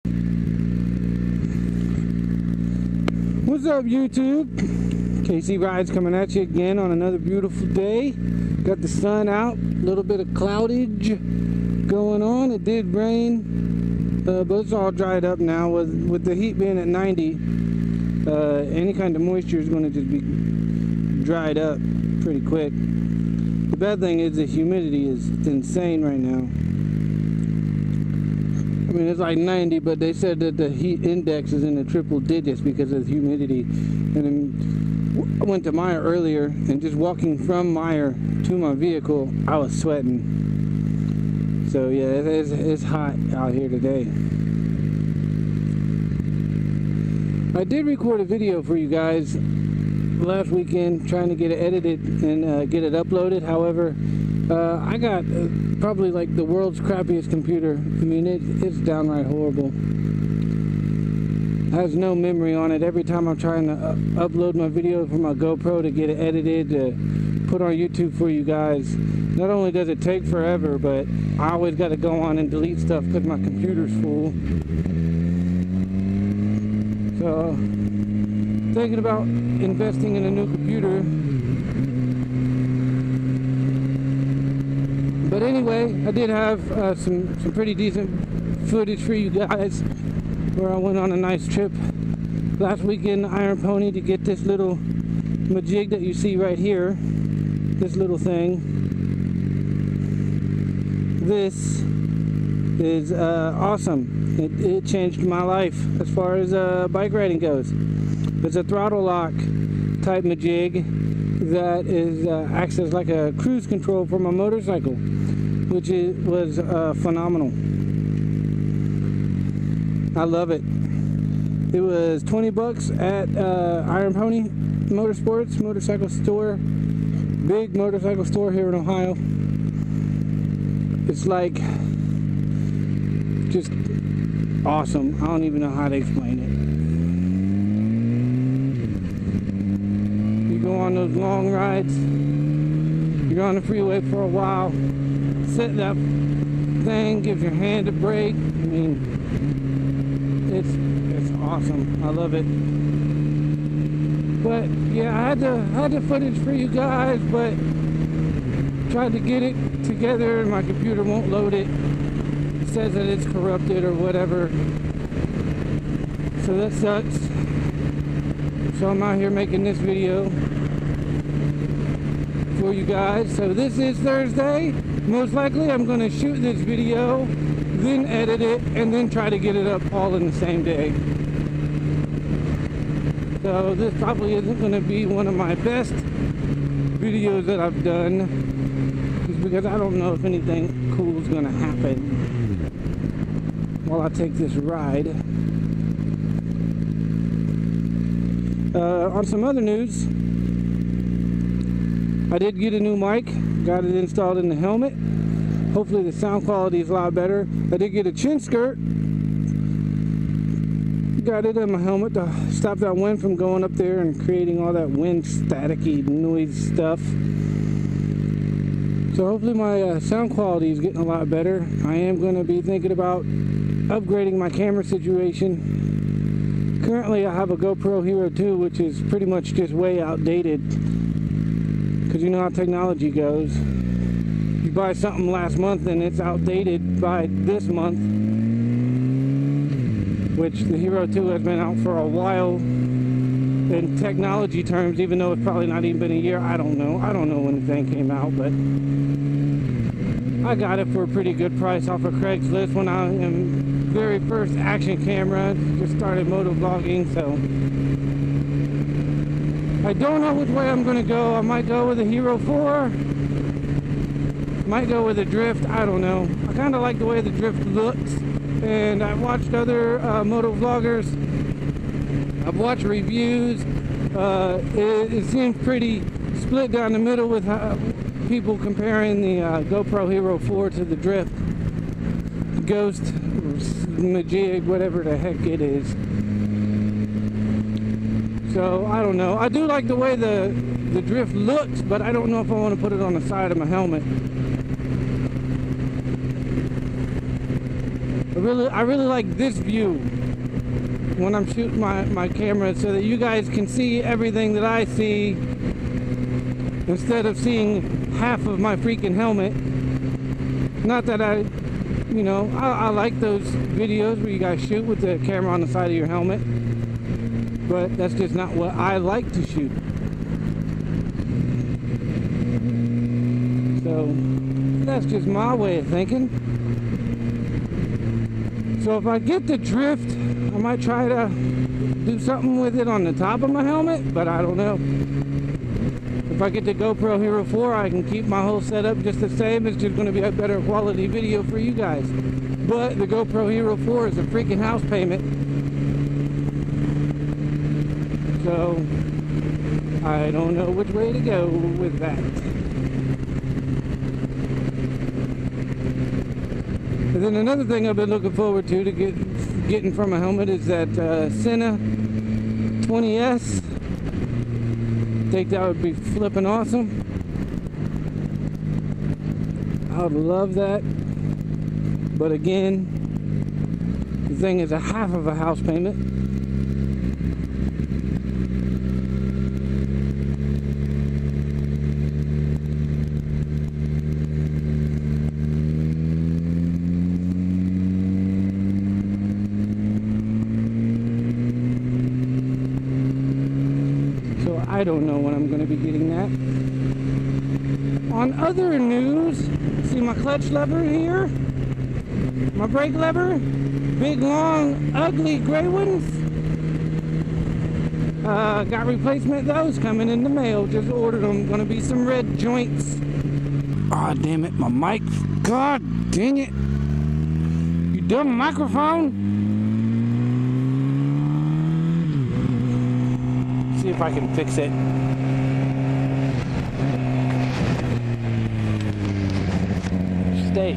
What's up, YouTube? KC Rides coming at you again on another beautiful day. Got the sun out, a little bit of cloudage going on. It did rain, but it's all dried up now. With the heat being at 90, any kind of moisture is going to just be dried up pretty quick. The bad thing is the humidity is insane right now. I mean, it's like 90, but they said that the heat index is in the triple digits because of the humidity. And then I went to Meijer earlier, and just walking from Meijer to my vehicle, I was sweating. So yeah, it's hot out here today. I did record a video for you guys last weekend, trying to get it edited and get it uploaded. However, I got probably like the world's crappiest computer. I mean, it's downright horrible. It has no memory on it. Every time I'm trying to upload my video from my GoPro to get it edited to put on YouTube for you guys, not only does it take forever, but I always got to go on and delete stuff because my computer's full. So, thinking about investing in a new computer. But anyway, I did have some pretty decent footage for you guys where I went on a nice trip last weekend to Iron Pony to get this little majig that you see right here. This little thing. This is awesome. It changed my life as far as bike riding goes. It's a throttle lock type majig that acts as like a cruise control for my motorcycle, which was phenomenal. I love it. It was 20 bucks at Iron Pony Motorsports motorcycle store, big motorcycle store here in Ohio. It's like just awesome. I don't even know how to explain it. You go on those long rides, you're on the freeway for a while, set that thing, gives your hand a break. I mean, it's awesome. I love it. But yeah, I had the footage for you guys, but tried to get it together and my computer won't load it. It says that it's corrupted or whatever. So that sucks. So I'm out here making this video for you guys. So this is Thursday. Most likely I'm going to shoot this video, then edit it, and then try to get it up all in the same day. So this probably isn't going to be one of my best videos that I've done, just because I don't know if anything cool is going to happen while I take this ride. On some other news, I did get a new mic, got it installed in the helmet. Hopefully the sound quality is a lot better. I did get a chin skirt, got it in my helmet to stop that wind from going up there and creating all that wind staticky noise stuff. So hopefully my sound quality is getting a lot better. I am going to be thinking about upgrading my camera situation. Currently I have a GoPro Hero 2, which is pretty much just way outdated, because you know how technology goes. You buy something last month and it's outdated by this month, which the Hero 2 has been out for a while in technology terms, even though it's probably not even been a year. I don't know when the thing came out, but I got it for a pretty good price off of Craigslist when I am very first action camera. Just started moto vlogging, so I don't know which way I'm going to go. I might go with a Hero 4, might go with a Drift, I don't know. I kind of like the way the Drift looks, and I've watched other moto vloggers, I've watched reviews. It seems pretty split down the middle with people comparing the GoPro Hero 4 to the Drift Ghost Majig, whatever the heck it is. So I don't know. I do like the way the Drift looks, but I don't know if I want to put it on the side of my helmet. I really like this view when I'm shooting my camera, so that you guys can see everything that I see instead of seeing half of my freaking helmet. Not that I like those videos where you guys shoot with the camera on the side of your helmet, but that's just not what I like to shoot. So that's just my way of thinking. So if I get the drift, I might try to do something with it on the top of my helmet, but I don't know. If I get the GoPro Hero 4, I can keep my whole setup just the same. It's just going to be a better quality video for you guys. But the GoPro Hero 4 is a freaking house payment. So I don't know which way to go with that. And then another thing I've been looking forward to getting from a helmet is that Senna 20S. I think that would be flipping awesome. I would love that. But again, the thing is a half of a house payment. I don't know when I'm going to be getting that. On other news, see my clutch lever here? My brake lever? Big, long, ugly gray ones? Got replacement of those coming in the mail. Just ordered them. Going to be some red joints. Aw, damn it, my mic. God dang it. You dumb microphone. See if I can fix it. Stay.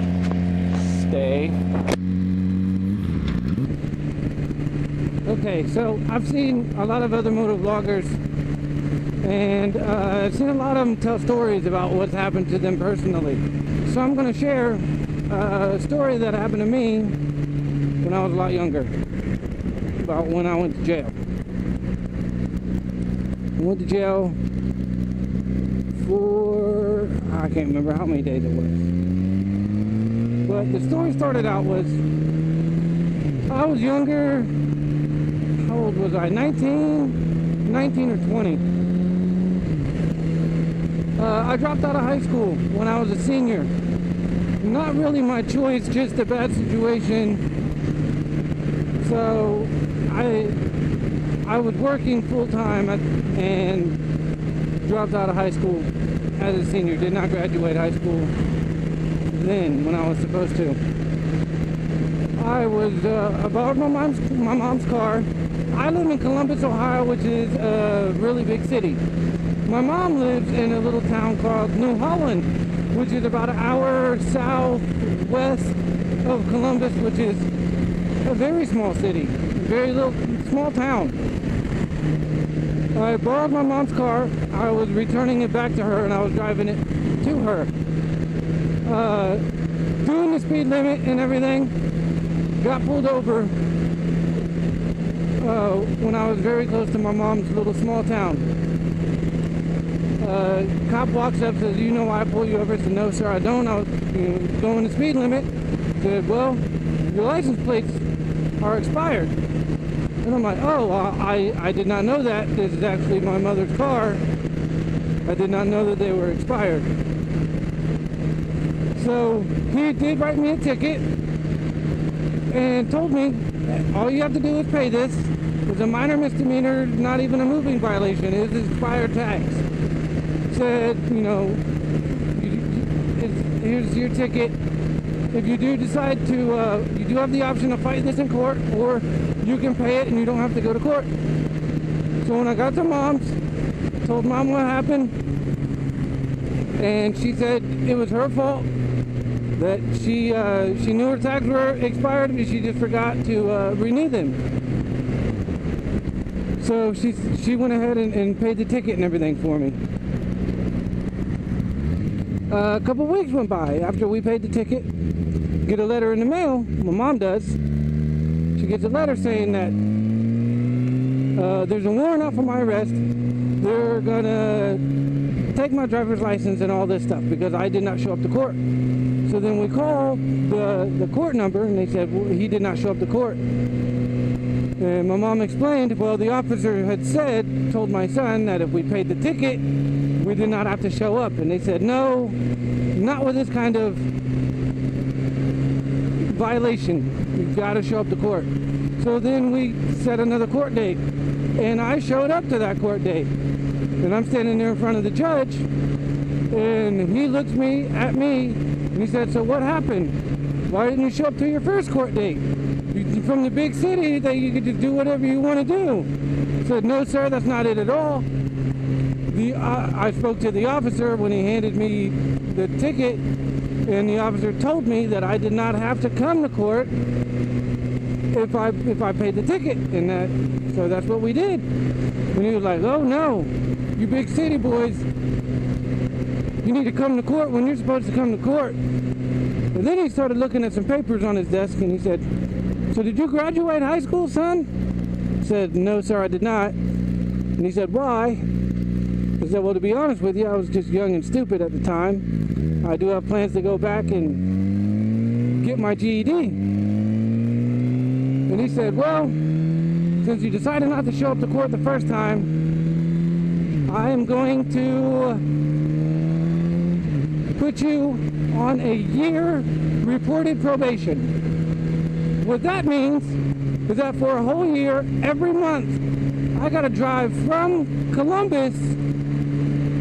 Okay, so I've seen a lot of other moto vloggers, and I've seen a lot of them tell stories about what's happened to them personally. So I'm going to share a story that happened to me when I was a lot younger, about when I went to jail. I went to jail for, I can't remember how many days it was. But the story started out was, I was younger. How old was I? 19 or 20. I dropped out of high school when I was a senior. Not really my choice, just a bad situation. So I was working full-time and dropped out of high school as a senior. Did not graduate high school then when I was supposed to. I was borrowed my mom's car. I live in Columbus, Ohio, which is a really big city. My mom lives in a little town called New Holland, which is about an hour southwest of Columbus, which is a very small city, very little small town. I borrowed my mom's car. I was returning it back to her, and I was driving it to her. Doing the speed limit and everything. Got pulled over when I was very close to my mom's little small town. Cop walks up, says, "You know why I pulled you over?" I said, "No, sir, I don't. I was going the speed limit." Said, "Well, your license plates are expired." And I'm like, "Oh, I did not know that. This is actually my mother's car. I did not know that they were expired." So he did write me a ticket and told me, all you have to do is pay this. It's a minor misdemeanor, not even a moving violation. It's expired tax. Said, here's your ticket. If you do decide to, you do have the option to fight this in court, or you can pay it and you don't have to go to court. So when I got to mom's, told mom what happened, and she said it was her fault, that she knew her tags were expired, but she just forgot to renew them. So she went ahead and paid the ticket and everything for me. A couple weeks went by after we paid the ticket. get a letter in the mail. My mom does. She gets a letter saying that there's a warrant out for my arrest. They're gonna take my driver's license and all this stuff because I did not show up to court. So then we called the court number, and they said, well, he did not show up to court. And my mom explained, well, the officer had told my son that if we paid the ticket, we did not have to show up. And they said, no, not with this kind of violation. You've got to show up to court. So then we set another court date, and I showed up to that court date. And I'm standing there in front of the judge, and he looks at me, and he said, so what happened? Why didn't you show up to your first court date? You're from the big city, that you could just do whatever you want to do. I said, no, sir, that's not it at all. I spoke to the officer when he handed me the ticket, and the officer told me that I did not have to come to court if I paid the ticket, and so that's what we did. And he was like, oh no, you big city boys, you need to come to court when you're supposed to come to court. And then he started looking at some papers on his desk, and he said, so did you graduate high school, son? I said, no, sir, I did not. And he said, why? I said, well, to be honest with you, I was just young and stupid at the time. I do have plans to go back and get my GED. And he said, well, since you decided not to show up to court the first time, I am going to put you on a year reported probation. What that means is that for a whole year, every month, I gotta drive from Columbus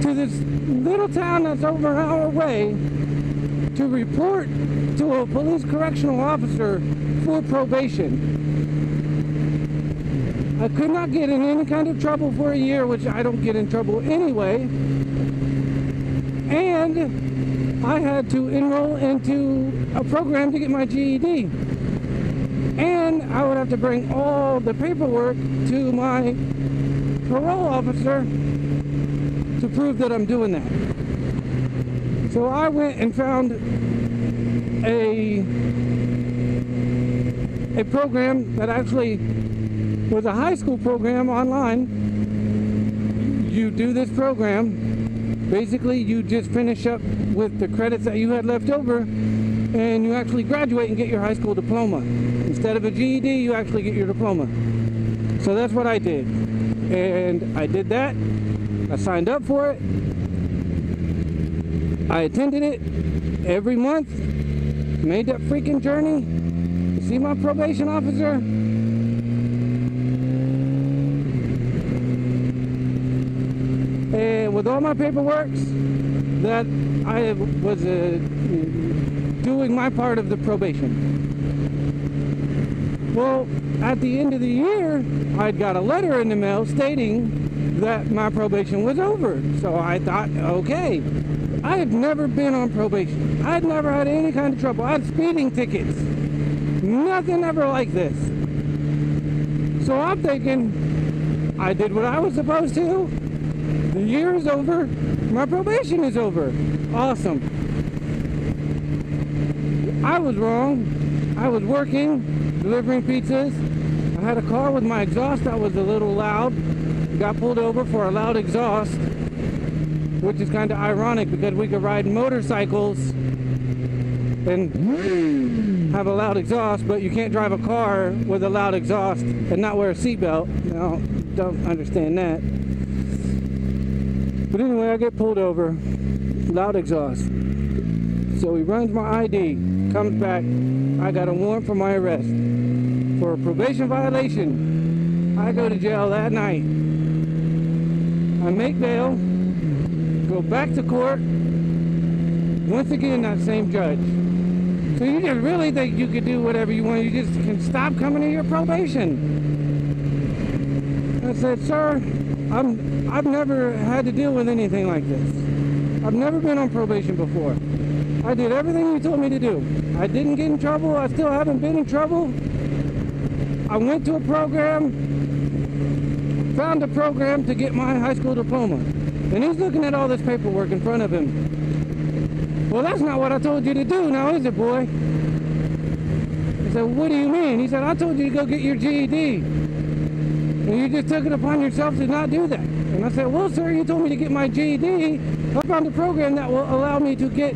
to this little town that's over an hour away to report to a police correctional officer for probation. I could not get in any kind of trouble for a year, which I don't get in trouble anyway. And I had to enroll into a program to get my GED. And I would have to bring all the paperwork to my parole officer to prove that I'm doing that. So I went and found a program that actually was a high school program online. You do this program, basically you just finish up with the credits that you had left over, and you actually graduate and get your high school diploma. Instead of a GED, you actually get your diploma. So that's what I did. And I did that. I signed up for it. I attended it every month. Made that freaking journey to see my probation officer. And with all my paperwork, that I was doing my part of the probation. Well, at the end of the year, I'd got a letter in the mail stating that my probation was over. So I thought, okay. I had never been on probation. I had never had any kind of trouble. I had speeding tickets. Nothing ever like this. So I'm thinking, I did what I was supposed to. The year is over. My probation is over. Awesome. I was wrong. I was working, delivering pizzas. I had a car with my exhaust that was a little loud. Got pulled over for a loud exhaust, which is kind of ironic because we could ride motorcycles and have a loud exhaust, but you can't drive a car with a loud exhaust and not wear a seatbelt. No, don't understand that. But anyway, I get pulled over, loud exhaust. So he runs my ID, comes back, I got a warrant for my arrest for a probation violation. I go to jail that night. I make bail, go back to court, once again that same judge. So you just really think you could do whatever you want, you just can stop coming to your probation. I said, sir, I've never had to deal with anything like this. I've never been on probation before. I did everything you told me to do. I didn't get in trouble, I still haven't been in trouble. I went to a program, found a program to get my high school diploma. And he's looking at all this paperwork in front of him. Well, that's not what I told you to do now, is it, boy? said, what do you mean? He said, I told you to go get your GED. And you just took it upon yourself to not do that. And I said, well, sir, you told me to get my GED. I found a program that will allow me to get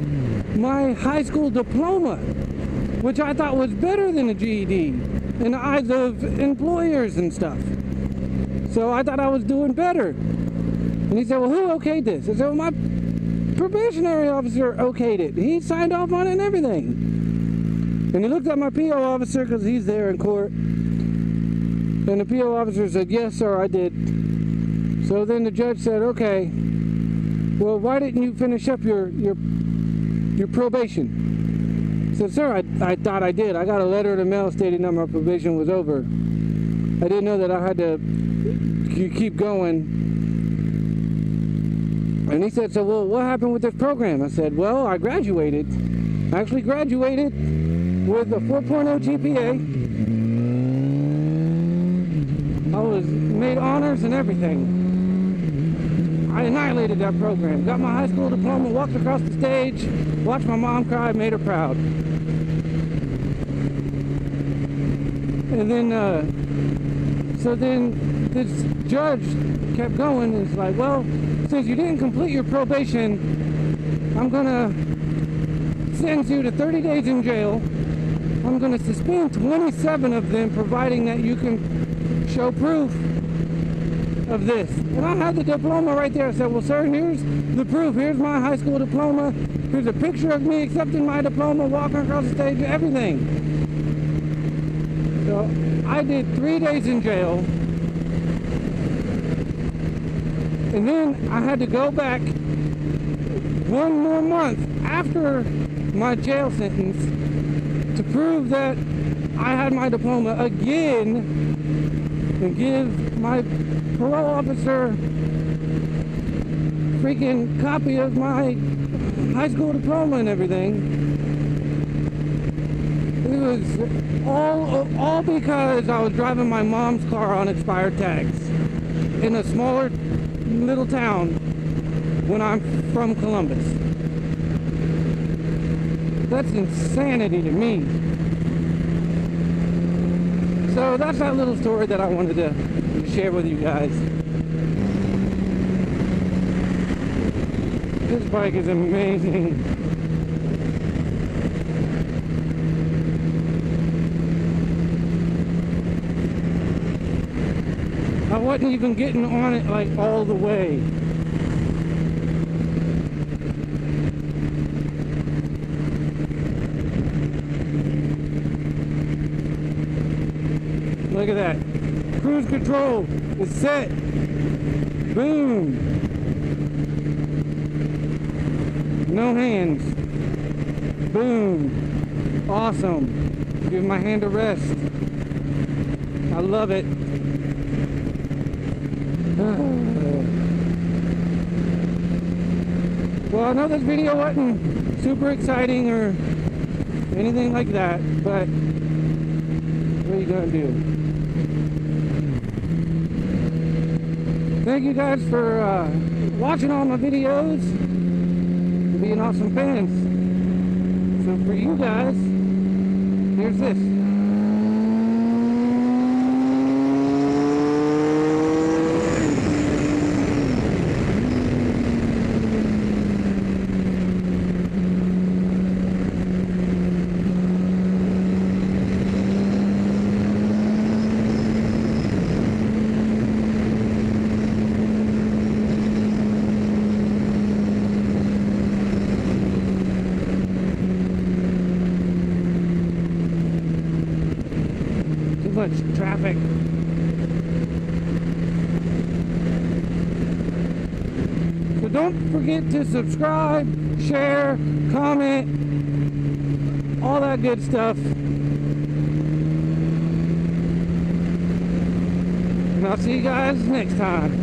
my high school diploma, which I thought was better than a GED in the eyes of employers and stuff. So I thought I was doing better. And he said, well, who okayed this? I said, well, my probationary officer okayed it. He signed off on it and everything. And he looked at my PO officer because he's there in court. And the PO officer said, yes, sir, I did. So then the judge said, okay, well, why didn't you finish up your probation? I said, sir, I thought I did. I got a letter in the mail stating that my probation was over. I didn't know that I had to keep going. And he said, so, well, what happened with this program? I said, well, I graduated. I actually graduated with a 4.0 GPA. I was made honors and everything. I annihilated that program. Got my high school diploma, walked across the stage, watched my mom cry, made her proud. And then, so then this judge kept going and it's like, well, since you didn't complete your probation, I'm gonna sentence you to 30 days in jail. I'm gonna suspend 27 of them, providing that you can show proof of this. And I had the diploma right there. I said, well, sir, here's the proof. Here's my high school diploma. Here's a picture of me accepting my diploma, walking across the stage, everything. So I did 3 days in jail. And then I had to go back 1 more month after my jail sentence to prove that I had my diploma again and give my parole officer freaking copy of my high school diploma and everything. It was all because I was driving my mom's car on expired tags in a smaller little town when I'm from Columbus. That's insanity to me. So that's that little story that I wanted to share with you guys. This bike is amazing. I wasn't even getting on it like all the way. Look at that. Cruise control is set. Boom. No hands. Boom. Awesome. Give my hand a rest. I love it. Well, I know this video wasn't super exciting or anything like that, but what are you gonna do? Thank you guys for watching all my videos and being awesome fans. So for you guys, here's this. Much traffic. So don't forget to subscribe, share, comment, all that good stuff. And I'll see you guys next time.